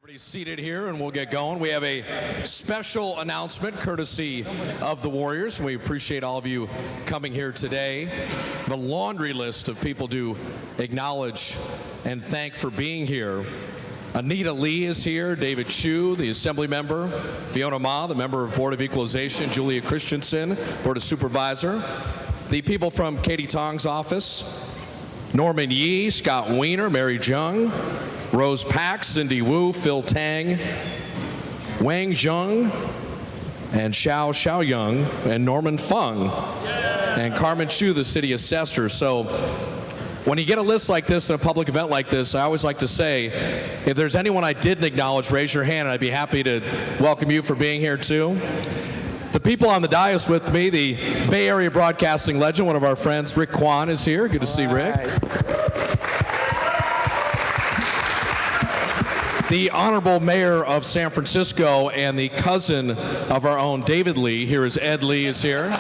Everybody's seated here and we'll get going. We have a special announcement courtesy of the Warriors. We appreciate all of you coming here today. The laundry list of people to acknowledge and thank for being here. Anita Lee is here, David Chu, the Assembly member, Fiona Ma, the member of Board of Equalization, Julia Christensen, Board of Supervisor, the people from Katie Tong's office, Norman Yee, Scott Weiner, Mary Jung, Rose Pack, Cindy Wu, Phil Tang, Wang Zheng, and Xiao Xiaoyang, and Norman Fung, and Carmen Chu, the city assessor. So when you get a list like this in a public event like this, I always like to say, if there's anyone I didn't acknowledge, raise your hand, and I'd be happy to welcome you for being here too. The people on the dais with me, the Bay Area broadcasting legend, one of our friends, Rick Kwan, is here. Good to see Rick. The Honorable Mayor of San Francisco and the cousin of our own David Lee, here is Ed Lee is here.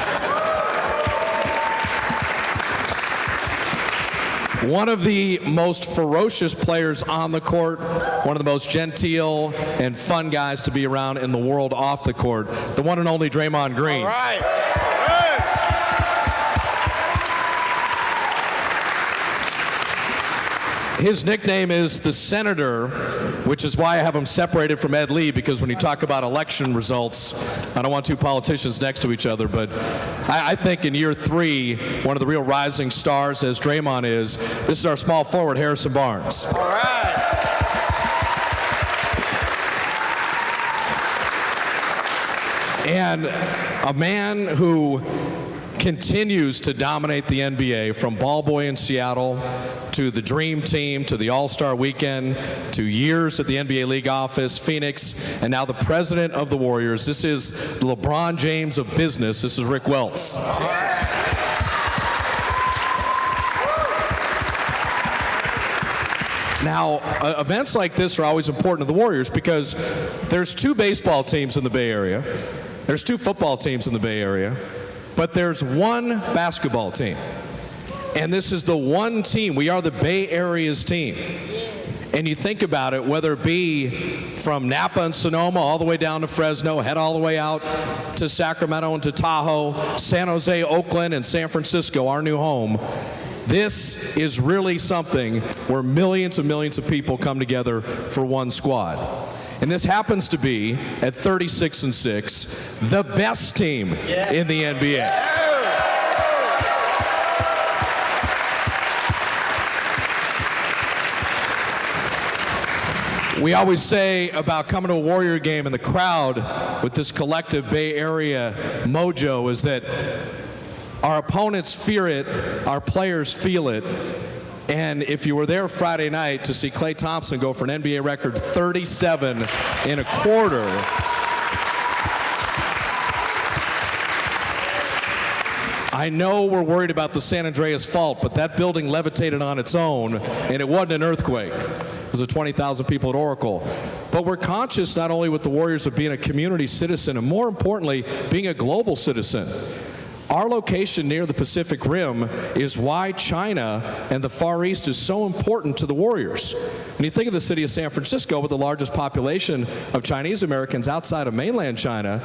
One of the most ferocious players on the court, one of the most genteel and fun guys to be around in the world off the court, the one and only Draymond Green. All right. His nickname is the Senator, which is why I have him separated from Ed Lee, because when you talk about election results, I don't want two politicians next to each other, but I think in year 3, one of the real rising stars, as Draymond is, this is our small forward, Harrison Barnes. All right. And a man who continues to dominate the NBA, from ball boy in Seattle to the Dream Team to the All-Star Weekend to years at the NBA League office, Phoenix, and now the president of the Warriors. This is the LeBron James of business. This is Rick Welts. Now, events like this are always important to the Warriors because there's 2 baseball teams in the Bay Area. There's 2 football teams in the Bay Area. But there's 1 basketball team. And this is the one team. We are the Bay Area's team. And you think about it, whether it be from Napa and Sonoma all the way down to Fresno, head all the way out to Sacramento and to Tahoe, San Jose, Oakland, and San Francisco, our new home. This is really something where millions and millions of people come together for one squad. And this happens to be, at 36-6, the best team in the NBA. We always say about coming to a Warrior game and the crowd with this collective Bay Area mojo is that our opponents fear it, our players feel it. And if you were there Friday night to see Klay Thompson go for an NBA record 37 and a quarter, I know we're worried about the San Andreas fault, but that building levitated on its own, and it wasn't an earthquake. It was 20,000 people at Oracle. But we're conscious not only with the Warriors of being a community citizen, and more importantly, being a global citizen. Our location near the Pacific Rim is why China and the Far East is so important to the Warriors. When you think of the city of San Francisco with the largest population of Chinese Americans outside of mainland China,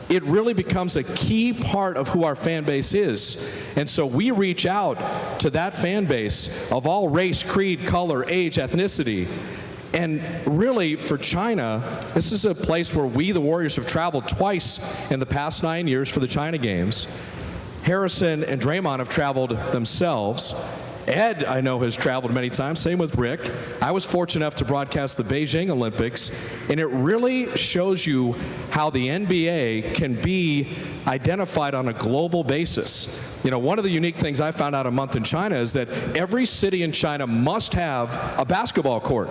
it really becomes a key part of who our fan base is. And so we reach out to that fan base of all race, creed, color, age, ethnicity. And really, for China, this is a place where we, the Warriors, have traveled twice in the past 9 years for the China Games. Harrison and Draymond have traveled themselves. Ed, I know, has traveled many times, same with Rick. I was fortunate enough to broadcast the Beijing Olympics, and it really shows you how the NBA can be identified on a global basis. You know, one of the unique things I found out a month in China is that every city in China must have a basketball court.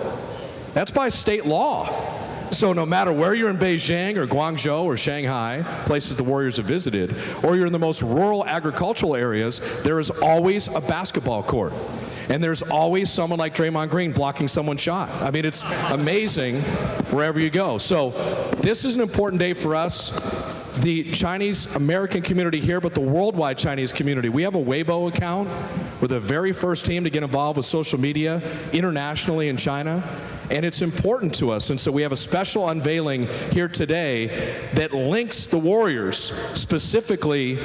That's by state law. So no matter where you're in Beijing or Guangzhou or Shanghai, places the Warriors have visited, or you're in the most rural agricultural areas, there is always a basketball court. And there's always someone like Draymond Green blocking someone's shot. I mean, it's amazing wherever you go. So this is an important day for us. The Chinese American community here, but the worldwide Chinese community. We have a Weibo account We're the very first team to get involved with social media internationally in China. And it's important to us, and so we have a special unveiling here today that links the Warriors specifically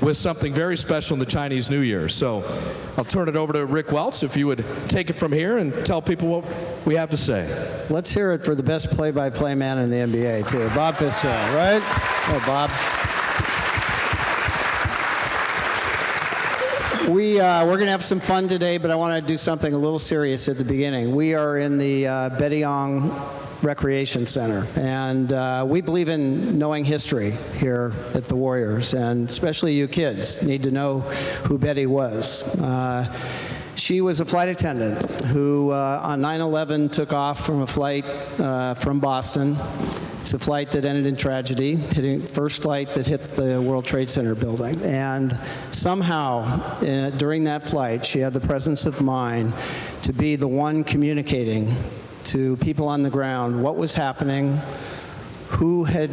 with something very special in the Chinese New Year. So I'll turn it over to Rick Welts, if you would take it from here and tell people what we have to say. Let's hear it for the best play-by-play man in the NBA, too. Bob Fitzgerald, right? Oh, Bob. We're going to have some fun today, but I want to do something a little serious at the beginning. We are in the Betty Ong Rec Center, and we believe in knowing history here at the Warriors, and especially you kids need to know who Betty was. She was a flight attendant who, on 9/11, took off from a flight from Boston. It's a flight that ended in tragedy, first flight that hit the World Trade Center building. And somehow, during that flight, she had the presence of mind to be the one communicating to people on the ground what was happening, who had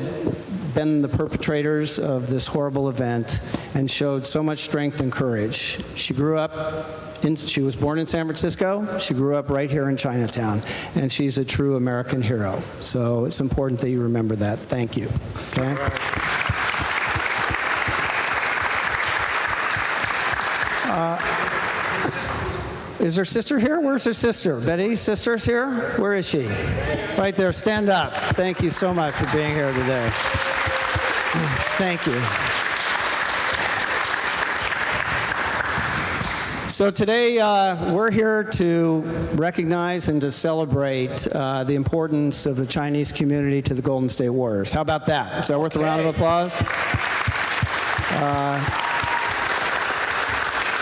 been the perpetrators of this horrible event, and showed so much strength and courage. She was born in San Francisco. She grew up right here in Chinatown, and she's a true American hero. So it's important that you remember that. Thank you. Okay. Is her sister here? Where's her sister? Betty's sister's here? Where is she? Right there. Stand up. Thank you so much for being here today. Thank you. So today, we're here to recognize and to celebrate the importance of the Chinese community to the Golden State Warriors. How about that? Is that worth a round of applause?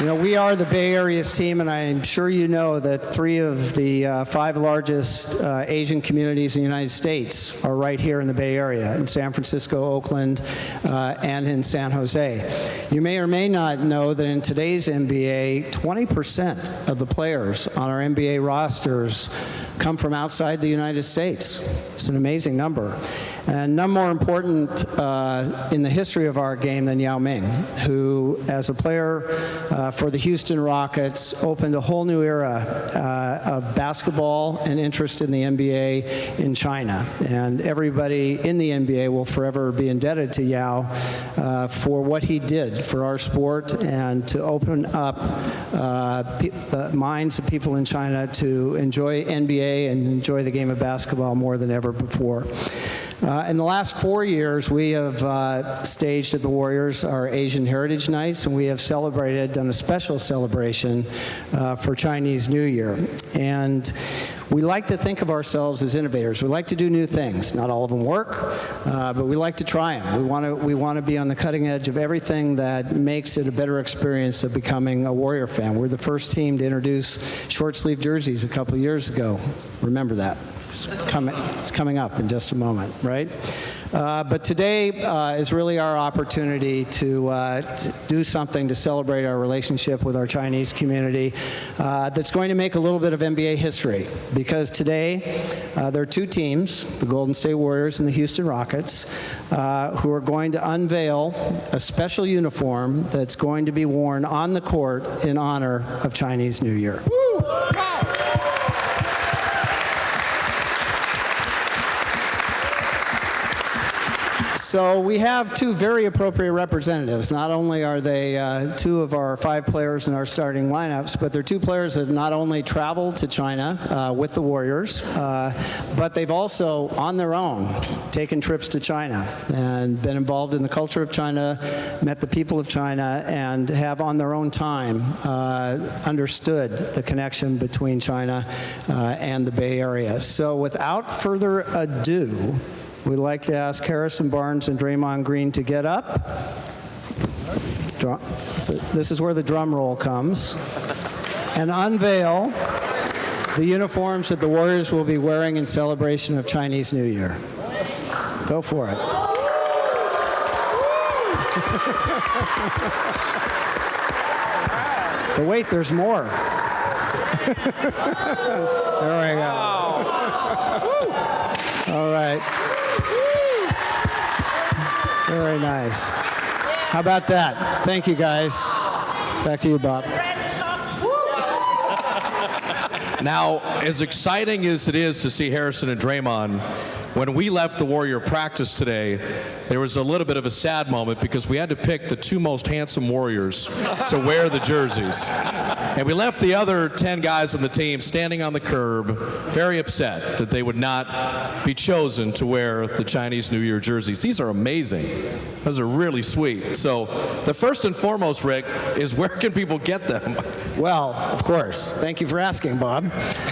You know, we are the Bay Area's team, and I'm sure you know that 3 of the 5 largest Asian communities in the United States are right here in the Bay Area, in San Francisco, Oakland, and in San Jose. You may or may not know that in today's NBA, 20% of the players on our NBA rosters come from outside the United States. It's an amazing number. And none more important in the history of our game than Yao Ming, who, as a player for the Houston Rockets, opened a whole new era of basketball and interest in the NBA in China. And everybody in the NBA will forever be indebted to Yao for what he did for our sport and to open up the minds of people in China to enjoy NBA and enjoy the game of basketball more than ever before. In the last 4 years, we have staged at the Warriors our Asian Heritage Nights, and we have done a special celebration for Chinese New Year. And we like to think of ourselves as innovators. We like to do new things. Not all of them work, but we like to try them. We want to be on the cutting edge of everything that makes it a better experience of becoming a Warrior fan. We're the first team to introduce short-sleeve jerseys a couple of years ago. Remember that. It's coming up in just a moment, right? But today is really our opportunity to do something to celebrate our relationship with our Chinese community that's going to make a little bit of NBA history. Because today, there are 2 teams, the Golden State Warriors and the Houston Rockets, who are going to unveil a special uniform that's going to be worn on the court in honor of Chinese New Year. Woo! So we have 2 very appropriate representatives. Not only are they 2 of our 5 players in our starting lineups, but they're 2 players that not only traveled to China with the Warriors, but they've also, on their own, taken trips to China and been involved in the culture of China, met the people of China, and have on their own time understood the connection between China and the Bay Area. So without further ado, we'd like to ask Harrison Barnes and Draymond Green to get up. This is where the drum roll comes. And unveil the uniforms that the Warriors will be wearing in celebration of Chinese New Year. Go for it. But wait, there's more. There we go. All right. Very nice. How about that? Thank you, guys. Back to you, Bob. Now, as exciting as it is to see Harrison and Draymond, when we left the Warrior practice today, there was a little bit of a sad moment because we had to pick the two most handsome Warriors to wear the jerseys. And we left the other 10 guys on the team standing on the curb, very upset that they would not be chosen to wear the Chinese New Year jerseys. These are amazing. Those are really sweet. So the first and foremost, Rick, is where can people get them? Well, of course. Thank you for asking, Bob.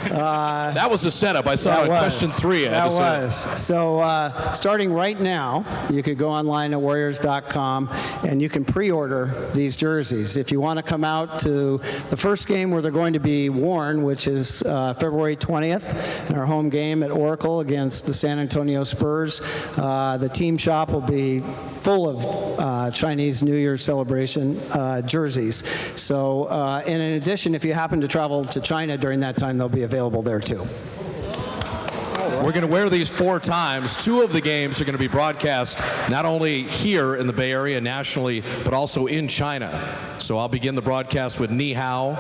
That was a setup. I saw it in question 3. That was. So starting right now, you could go online at warriors.com and you can pre-order these jerseys. If you want to come out to the first game where they're going to be worn, which is February 20th, in our home game at Oracle against the San Antonio Spurs, the team shop will be full of Chinese New Year celebration jerseys. So, and in addition, if you happen to travel to China during that time, they'll be available there too. We're going to wear these 4 times. 2 of the games are going to be broadcast not only here in the Bay Area nationally, but also in China. So I'll begin the broadcast with Ni Hao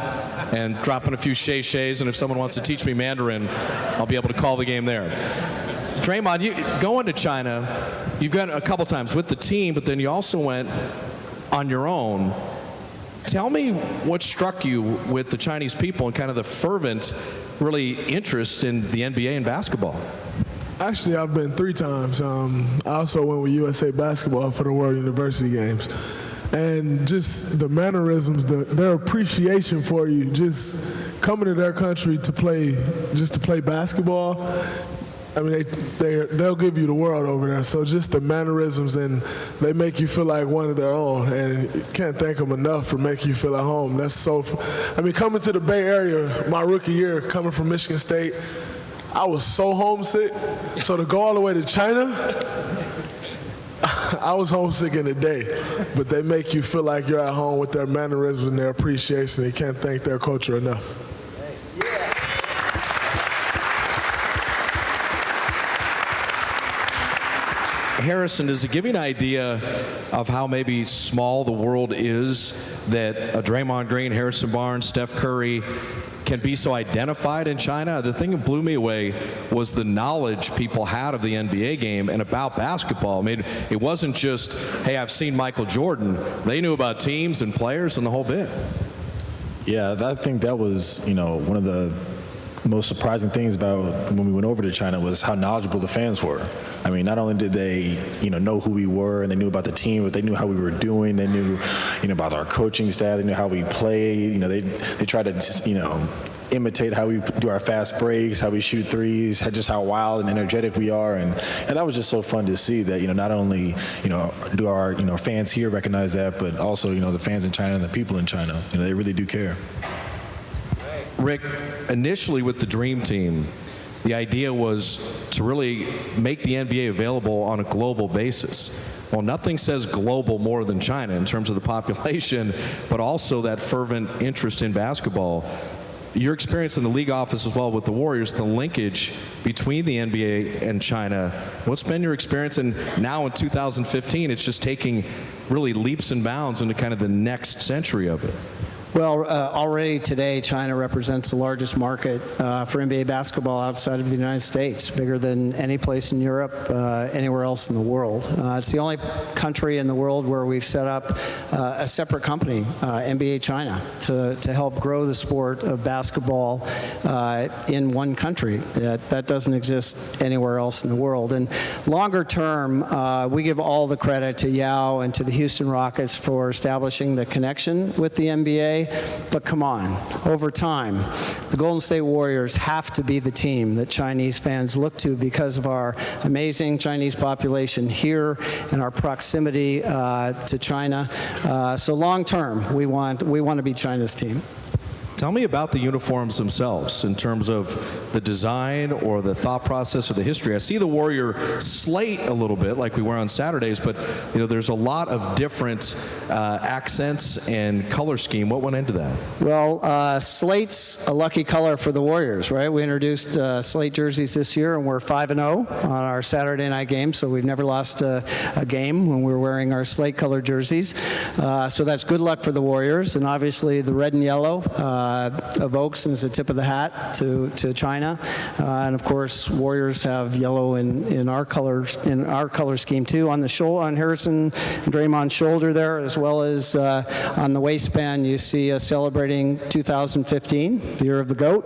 and dropping a few Shay-Shays, and if someone wants to teach me Mandarin, I'll be able to call the game there. Draymond, you going to China, you've gone a couple times with the team, but then you also went on your own. Tell me what struck you with the Chinese people and kind of the fervent, really interest in the NBA and basketball. Actually, I've been 3 times. I also went with USA Basketball for the World University Games. And just the mannerisms, their appreciation for you, just coming to their country to play basketball. I mean, they'll give you the world over there. So just the mannerisms, and they make you feel like one of their own. And you can't thank them enough for making you feel at home. That's so. I mean, coming to the Bay Area, my rookie year, coming from Michigan State, I was so homesick. So to go all the way to China, I was homesick in a day. But they make you feel like you're at home with their mannerisms and their appreciation. You can't thank their culture enough. Harrison, does it give you an idea of how maybe small the world is that a Draymond Green, Harrison Barnes, Steph Curry can be so identified in China? The thing that blew me away was the knowledge people had of the NBA game and about basketball. I mean, it wasn't just, hey, I've seen Michael Jordan. They knew about teams and players and the whole bit. Yeah, I think that was, one of the most surprising things about when we went over to China was how knowledgeable the fans were. I mean, not only did they, know who we were and they knew about the team, but they knew how we were doing. They knew, about our coaching staff. They knew how we played. They tried to just, imitate how we do our fast breaks, how we shoot threes, just how wild and energetic we are. And that was just so fun to see that, not only, do our, fans here recognize that, but also, the fans in China and the people in China, they really do care. Rick, initially with the Dream Team, the idea was to really make the NBA available on a global basis. Well, nothing says global more than China in terms of the population, but also that fervent interest in basketball. Your experience in the league office as well with the Warriors, the linkage between the NBA and China, what's been your experience? And now in 2015, it's just taking really leaps and bounds into kind of the next century of it. Well, already today, China represents the largest market for NBA basketball outside of the United States, bigger than any place in Europe, anywhere else in the world. It's the only country in the world where we've set up a separate company, NBA China, to help grow the sport of basketball in one country. That doesn't exist anywhere else in the world. And longer term, we give all the credit to Yao and to the Houston Rockets for establishing the connection with the NBA. But come on, over time, the Golden State Warriors have to be the team that Chinese fans look to because of our amazing Chinese population here and our proximity to China. So long term, we want to be China's team. Tell me about the uniforms themselves in terms of the design or the thought process or the history. I see the Warrior slate a little bit like we were on Saturdays, but there's a lot of different accents and color scheme. What went into that? Well, slate's a lucky color for the Warriors, right? We introduced slate jerseys this year, and we're 5-0 on our Saturday night game, so we've never lost a game when we're wearing our slate color jerseys. So that's good luck for the Warriors, and obviously the red and yellow evokes and is a tip of the hat to China. And of course, Warriors have yellow in our color scheme too. On the shoulder, on Harrison and Draymond's shoulder there, as well as on the waistband, you see us celebrating 2015, the year of the GOAT.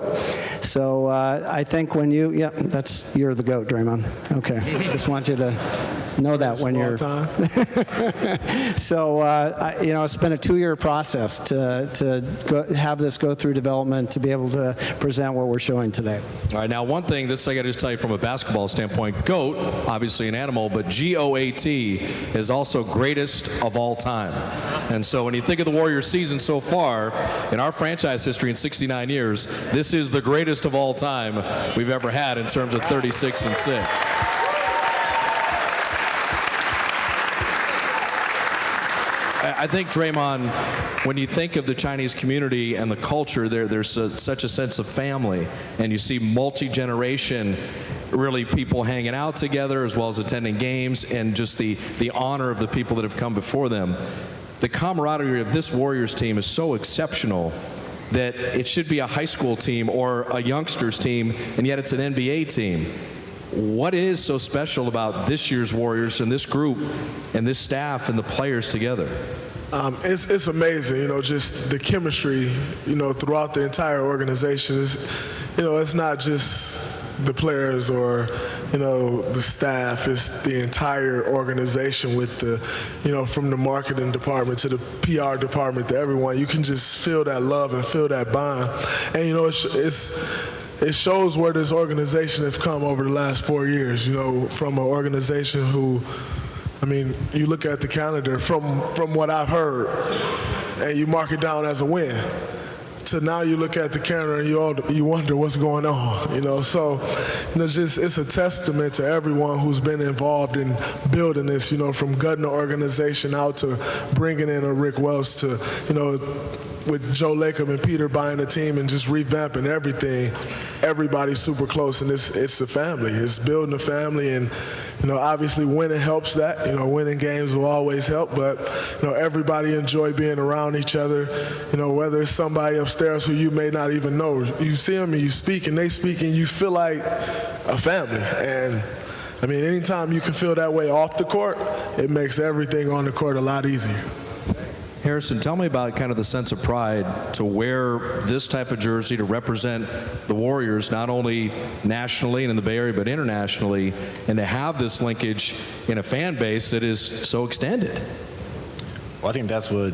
So I think when that's year of the GOAT, Draymond. Okay, just want you to know that when you're. So it's been a 2-year process to have this go through development to be able to present what we're showing today. All right, now one thing, this I got to just tell you from a basketball standpoint, GOAT, obviously an animal, but G-O-A-T is also greatest of all time. And so when you think of the Warriors season so far, in our franchise history in 69 years, this is the greatest of all time we've ever had in terms of 36-6. I think, Draymond, when you think of the Chinese community and the culture, there's such a sense of family, and you see multi-generation, really people hanging out together as well as attending games, and just the honor of the people that have come before them. The camaraderie of this Warriors team is so exceptional that it should be a high school team or a youngsters team, and yet it's an NBA team. What is so special about this year's Warriors and this group and this staff and the players together? It's amazing, just the chemistry, throughout the entire organization. It's not just the players or, the staff. It's the entire organization with from the marketing department to the PR department to everyone. You can just feel that love and feel that bond. And, it shows where this organization has come over the last 4 years, from an organization who, you look at the calendar from what I've heard, and you mark it down as a win, to now you look at the calendar and you wonder what's going on, So, it's a testament to everyone who's been involved in building this, from gutting the organization out to bringing in a Rick Welts to, with Joe Lacob and Peter buying the team and just revamping everything. Everybody's super close, and it's a family. It's building a family, and obviously winning helps that. Winning games will always help, but everybody enjoy being around each other. Whether it's somebody upstairs who you may not even know, you see them and you speak and they speak, and you feel like a family. And anytime you can feel that way off the court, it makes everything on the court a lot easier. Harrison, tell me about kind of the sense of pride to wear this type of jersey to represent the Warriors, not only nationally and in the Bay Area, but internationally, and to have this linkage in a fan base that is so extended. Well, I think that's what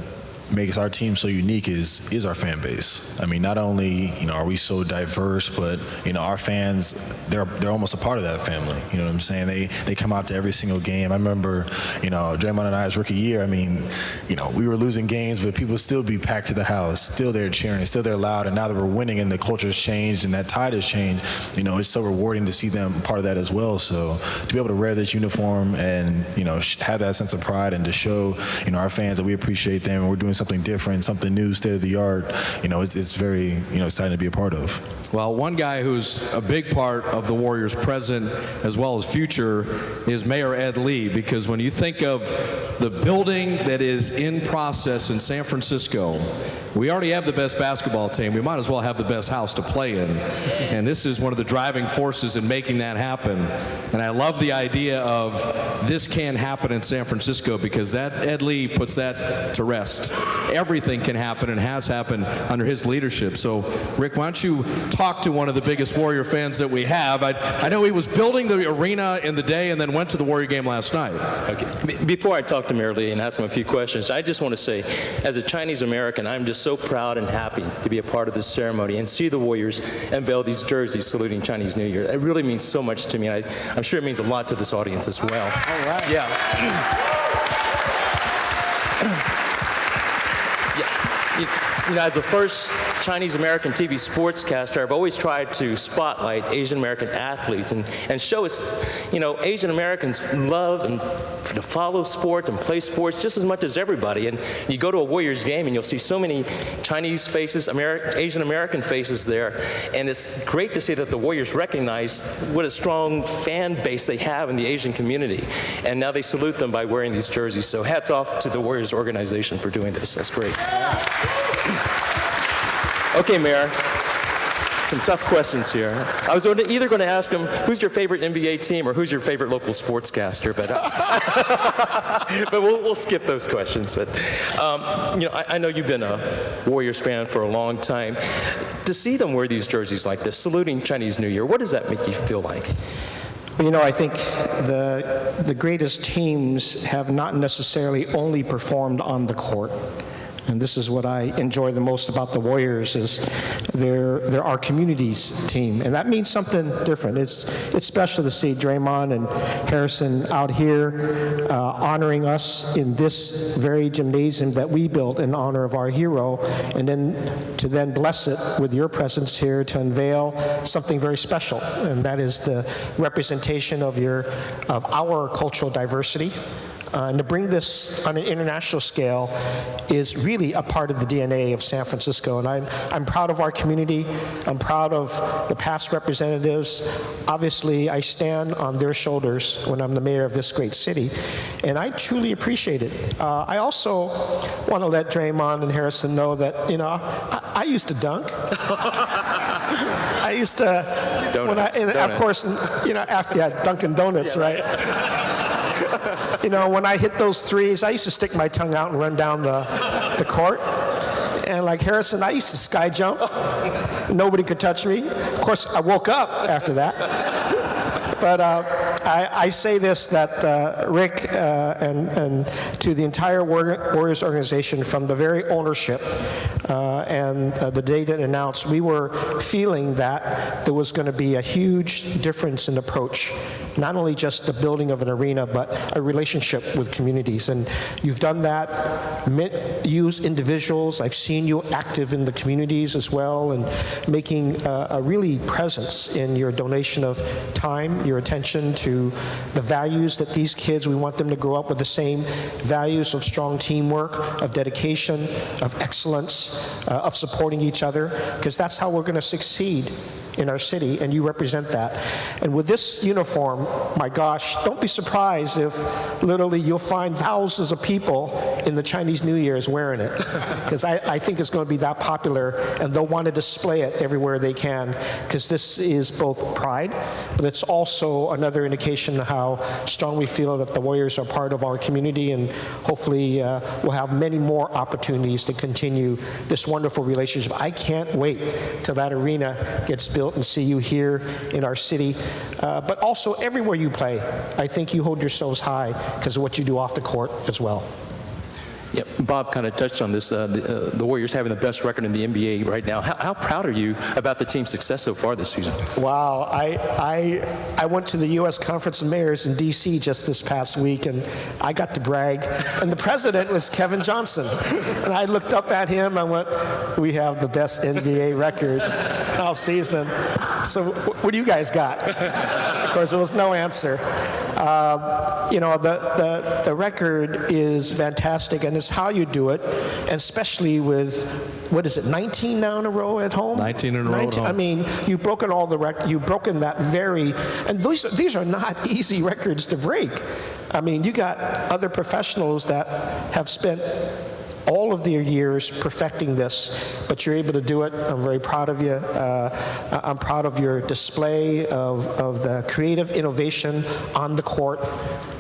makes our team so unique is our fan base. Not only are we so diverse, but our fans, they're almost a part of that family. You know what I'm saying? They come out to every single game. I remember Draymond and I's rookie year. We were losing games, but people would still be packed to the house, still there cheering, still there loud. And now that we're winning and the culture's changed and that tide has changed, it's so rewarding to see them part of that as well. So to be able to wear this uniform and have that sense of pride and to show our fans that we appreciate them and we're doing something different, something new, state of the art, it's very exciting to be a part of. Well, one guy who's a big part of the Warriors' present as well as future is Mayor Ed Lee, because when you think of the building that is in process in San Francisco, we already have the best basketball team. We might as well have the best house to play in. And this is one of the driving forces in making that happen. And I love the idea of this can happen in San Francisco, because that Ed Lee puts that to rest. Everything can happen and has happened under his leadership. So, Rick, why don't you talk to one of the biggest Warrior fans that we have? I know he was building the arena in the day and then went to the Warrior game last night. Okay. Before I talk to Mayor Lee and ask him a few questions, I just want to say, as a Chinese American, I'm just so proud and happy to be a part of this ceremony and see the Warriors unveil these jerseys saluting Chinese New Year. It really means so much to me. I'm sure it means a lot to this audience as well. All right. Yeah. As the first Chinese American TV sportscaster, I've always tried to spotlight Asian American athletes and show us, Asian Americans love and to follow sports and play sports just as much as everybody. And you go to a Warriors game and you'll see so many Chinese faces, Asian American faces there. And it's great to see that the Warriors recognize what a strong fan base they have in the Asian community. And now they salute them by wearing these jerseys. So hats off to the Warriors organization for doing this. That's great. Okay, Mayor. Some tough questions here. I was either going to ask him, who's your favorite NBA team or who's your favorite local sportscaster, but but we'll skip those questions. But I know you've been a Warriors fan for a long time. To see them wear these jerseys like this, saluting Chinese New Year, what does that make you feel like? Well, I think the greatest teams have not necessarily only performed on the court. And this is what I enjoy the most about the Warriors is they're our community's team. And that means something different. It's special to see Draymond and Harrison out here honoring us in this very gymnasium that we built in honor of our hero, and then to bless it with your presence here to unveil something very special. And that is the representation of our cultural diversity. And to bring this on an international scale is really a part of the DNA of San Francisco. And I'm proud of our community. I'm proud of the past representatives. Obviously, I stand on their shoulders when I'm the mayor of this great city. And I truly appreciate it. I also want to let Draymond and Harrison know that, I used to dunk. I used to, donuts. Of course, Dunkin' Donuts, right? When I hit those threes, I used to stick my tongue out and run down the court. And like Harrison, I used to sky jump. Nobody could touch me. Of course, I woke up after that. But I say this, that Rick and to the entire Warriors organization, from the very ownership and the day that announced, we were feeling that there was going to be a huge difference in approach. Not only just the building of an arena, but a relationship with communities. And you've done that, use individuals. I've seen you active in the communities as well, and making a really presence in your donation of time, your attention to the values that these kids, we want them to grow up with the same values of strong teamwork, of dedication, of excellence, of supporting each other, because that's how we're going to succeed in our city, and you represent that. And with this uniform, my gosh, don't be surprised if literally you'll find thousands of people in the Chinese New Year's wearing it, because I think it's going to be that popular, and they'll want to display it everywhere they can, because this is both pride, but it's also another indication of how strong we feel that the Warriors are part of our community, and hopefully we'll have many more opportunities to continue this wonderful relationship. I can't wait till that arena gets built and see you here in our city, but also everywhere you play. I think you hold yourselves high because of what you do off the court as well. Yep, Bob kind of touched on this. The Warriors having the best record in the NBA right now. How proud are you about the team's success so far this season? Wow, I went to the U.S. Conference of Mayors in D.C. just this past week, and I got to brag. And the president was Kevin Johnson. And I looked up at him and went, we have the best NBA record all season. So what do you guys got? Of course, there was no answer. The record is fantastic, and it's how you do it, and especially with, 19 now in a row at home? 19 in a row at home. I mean, you've broken all the you've broken that and these are not easy records to break. I mean, you got other professionals that have spent all of their years perfecting this, but you're able to do it. I'm very proud of you. I'm proud of your display of the creative innovation on the court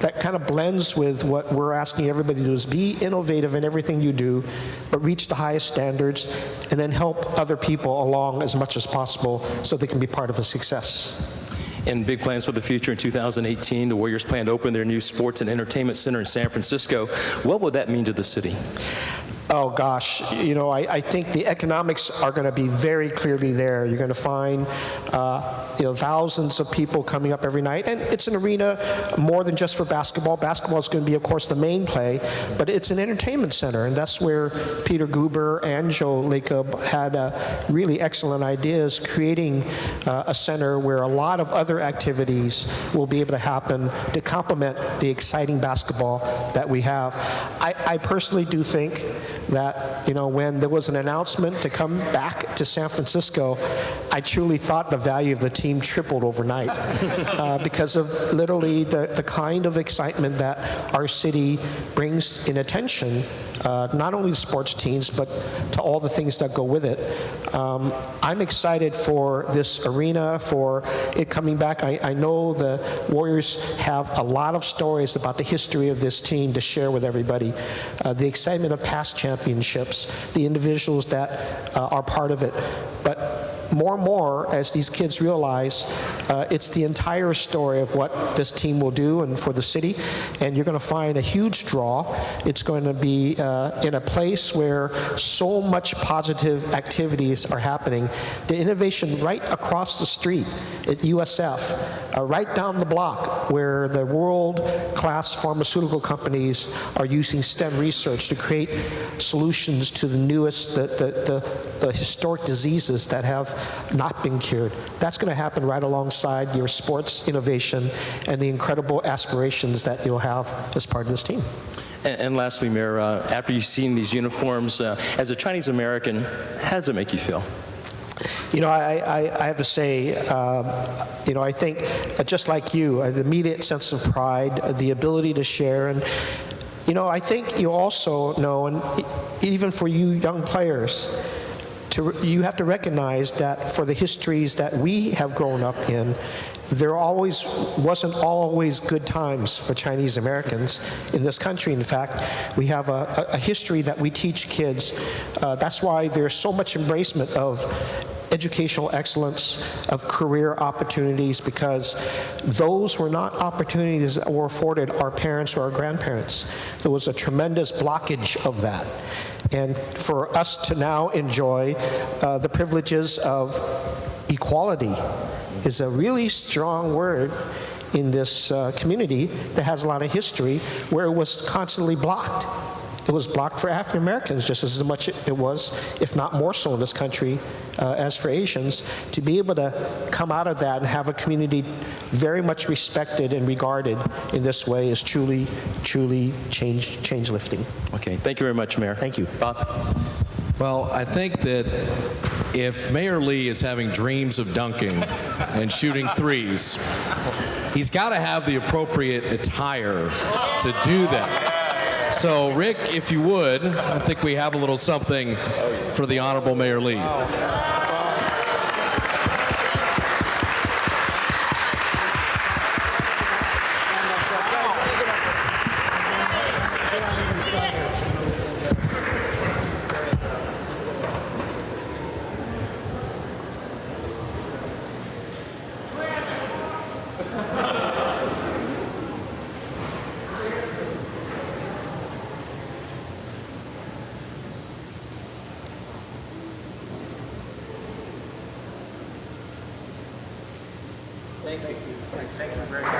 that kind of blends with what we're asking everybody to do, is be innovative in everything you do, but reach the highest standards, and then help other people along as much as possible so they can be part of a success. And big plans for the future in 2018. The Warriors plan to open their new sports and entertainment center in San Francisco. What will that mean to the city? Oh gosh, I think the economics are going to be very clearly there. You're going to find thousands of people coming up every night, and it's an arena more than just for basketball. Basketball is going to be, of course, the main play, but it's an entertainment center, and that's where Peter Guber and Joe Lacob had really excellent ideas, creating a center where a lot of other activities will be able to happen to complement the exciting basketball that we have. I personally do think that, when there was an announcement to come back to San Francisco, I truly thought the value of the team tripled overnight because of literally the kind of excitement that our city brings in attention, not only to sports teams, but to all the things that go with it. I'm excited for this arena, for it coming back. I know the Warriors have a lot of stories about the history of this team to share with everybody. The excitement of past championships, the individuals that are part of it. But more and more, as these kids realize, it's the entire story of what this team will do and for the city. And you're going to find a huge draw. It's going to be in a place where so much positive activities are happening. The innovation right across the street at USF, right down the block, where the world-class pharmaceutical companies are using STEM research to create solutions to the newest, the historic diseases that have not been cured. That's going to happen right alongside your sports innovation and the incredible aspirations that you'll have as part of this team. And lastly, Mayor, after you've seen these uniforms, as a Chinese American, how does it make you feel? I have to say, I think just like you, the immediate sense of pride, the ability to share, and I think you also know, and even for you young players, you have to recognize that for the histories that we have grown up in, there wasn't always good times for Chinese Americans in this country. In fact, we have a history that we teach kids. That's why there's so much embracement of educational excellence, of career opportunities, because those were not opportunities that were afforded our parents or our grandparents. There was a tremendous blockage of that. And for us to now enjoy the privileges of equality is a really strong word in this community that has a lot of history, where it was constantly blocked. It was blocked for African Americans just as much it was, if not more so in this country, as for Asians. To be able to come out of that and have a community very much respected and regarded in this way is truly, truly change lifting. Okay, thank you very much, Mayor. Thank you. Bob? Well, I think that if Mayor Lee is having dreams of dunking and shooting threes, he's got to have the appropriate attire to do that. So, Rick, if you would, I think we have a little something for the Honorable Mayor Lee. Thank you. Thank you very much.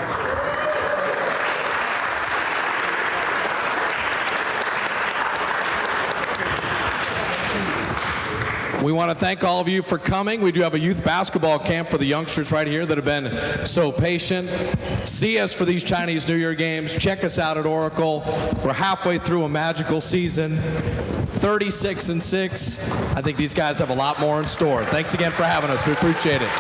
We want to thank all of you for coming. We do have a youth basketball camp for the youngsters right here that have been so patient. See us for these Chinese New Year games. Check us out at Oracle. We're halfway through a magical season. 36-6. I think these guys have a lot more in store. Thanks again for having us. We appreciate it.